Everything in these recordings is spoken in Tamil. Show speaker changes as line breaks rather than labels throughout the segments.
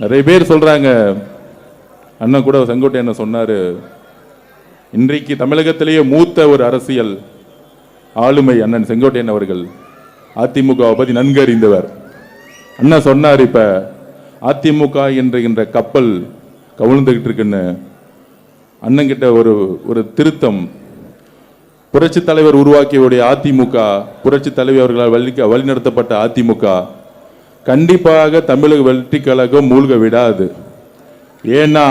நிறைய பேர் சொல்றாங்க, அண்ணன் கூட செங்கோட்டையன் சொன்னாரு, இன்றைக்கு தமிழகத்திலேயே மூத்த ஒரு அரசியல் ஆளுமை அண்ணன் செங்கோட்டையன் அவர்கள். அதிமுகவை பத்தி நன்கு அறிந்தவர். அண்ணன் சொன்னார், இப்ப அதிமுக என்கின்ற கப்பல் கவிழ்ந்துகிட்டு இருக்குன்னு. அண்ணன் கிட்ட ஒரு திருத்தம், புரட்சி தலைவர் உருவாக்கிய அதிமுக, புரட்சி தலைவர் அவர்களால் வழிநடத்தப்பட்ட அதிமுக கண்டிப்பாக தமிழக வெற்றி கழகம் மூழ்க விடாது. ஏன்னா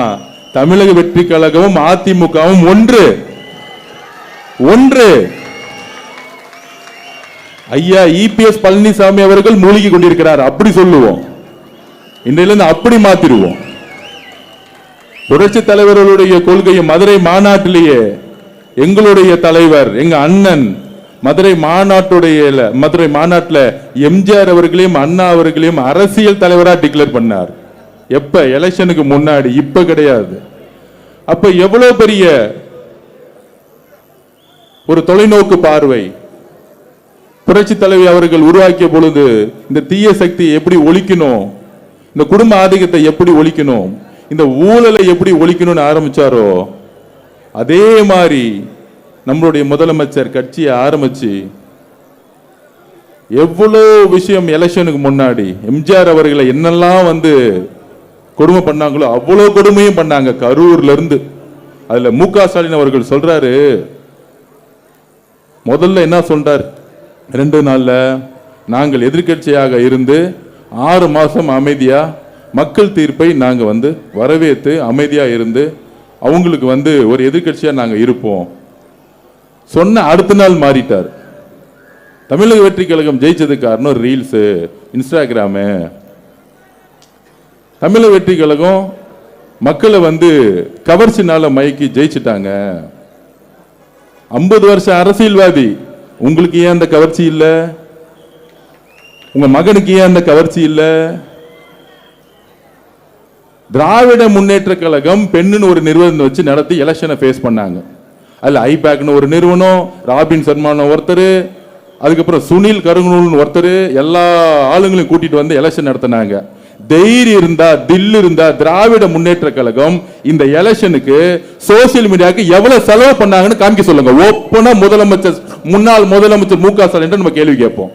தமிழக வெற்றி கழகமும் அதிமுகவும் ஒன்று. ஐயா இபிஎஸ் பழனிசாமி அவர்கள் மூழ்கி கொண்டிருக்கிறார், அப்படி சொல்லுவோம். இன்றையிலிருந்து அப்படி மாத்திருவோம். புரட்சி தலைவர்களுடைய கொள்கையை மதுரை மாநாட்டிலேயே எங்களுடைய தலைவர், எங்க அண்ணன் மதுரை மாநாட்டில் எம்ஜிஆர் அவர்களையும் அண்ணா அவர்களையும் அரசியல் தலைவராக டிக்ளேர் பண்ணார். எப்ப? எலெக்ஷனுக்கு முன்னாடி, இப்ப கிடையாது. அப்ப எவ்வளவு பெரிய ஒரு தொலைநோக்கு பார்வை புரட்சி தலைவி அவர்கள் உருவாக்கிய பொழுது, இந்த தீய சக்தி எப்படி ஒழிக்கணும், இந்த குடும்ப ஆதிக்கத்தை எப்படி ஒழிக்கணும், இந்த ஊழலை எப்படி ஒழிக்கணும்னு ஆரம்பிச்சாரோ, அதே மாதிரி நம்மளுடைய முதலமைச்சர் கட்சியை ஆரம்பிச்சு எவ்வளவு விஷயம் எலெக்ஷனுக்கு முன்னாடி எம்ஜிஆர் அவர்களை என்னெல்லாம் கொடுமை பண்ணாங்களோ அவ்வளவு கொடுமையும் பண்ணாங்க, கரூர்ல இருந்து. அதுல மு.க. ஸ்டாலின் அவர்கள் சொல்றாரு, முதல்ல என்ன சொல்றார், 2 நாள்ல நாங்கள் எதிர்கட்சியாக இருந்து 6 மாசம் அமைதியா மக்கள் தீர்ப்பை நாங்க வரவேற்று அமைதியா இருந்து அவங்களுக்கு ஒரு எதிர்கட்சியா நாங்க இருப்போம் சொன்ன அடுத்த நாள் மாறிட்டார். தமிழக வெற்றி கழகம் ஜெயிச்சது காரணம் ரீல்ஸ், இன்ஸ்டாகிராமு. தமிழக வெற்றி கழகம் மக்களை கவர்ச்சினால மயக்கி ஜெயிச்சுட்டாங்க. 50 வருஷம் அரசியல்வாதி, உங்களுக்கு ஏன் அந்த கவர்ச்சி இல்ல? உங்க மகனுக்கு ஏன் அந்த கவர்ச்சி இல்ல? திராவிட முன்னேற்ற கழகம் பெண்ணுன்னு ஒரு நிறுவனம் வச்சு நடத்தி எலெக்ஷனை ஃபேஸ் பண்ணாங்க. அதுல ஐபேக்னு ஒரு நிறுவனம், ராபின் சர்மான் ஒருத்தர், அதுக்கப்புறம் சுனில் கருங்கூல்னு ஒருத்தர், எல்லா ஆளுங்களையும் கூட்டிட்டு எலெக்ஷன் நடத்தினாங்க. தைரியம் இருந்தா, தில் இருந்தா திராவிட முன்னேற்ற கழகம் இந்த எலெக்ஷனுக்கு சோசியல் மீடியாவுக்கு எவ்வளவு செலவு பண்ணாங்கன்னு காமிக்க சொல்லுங்க. ஓப்பனா முன்னாள் முதலமைச்சர் மு.க. ஸ்டாலின் நம்ம கேள்வி கேட்போம்.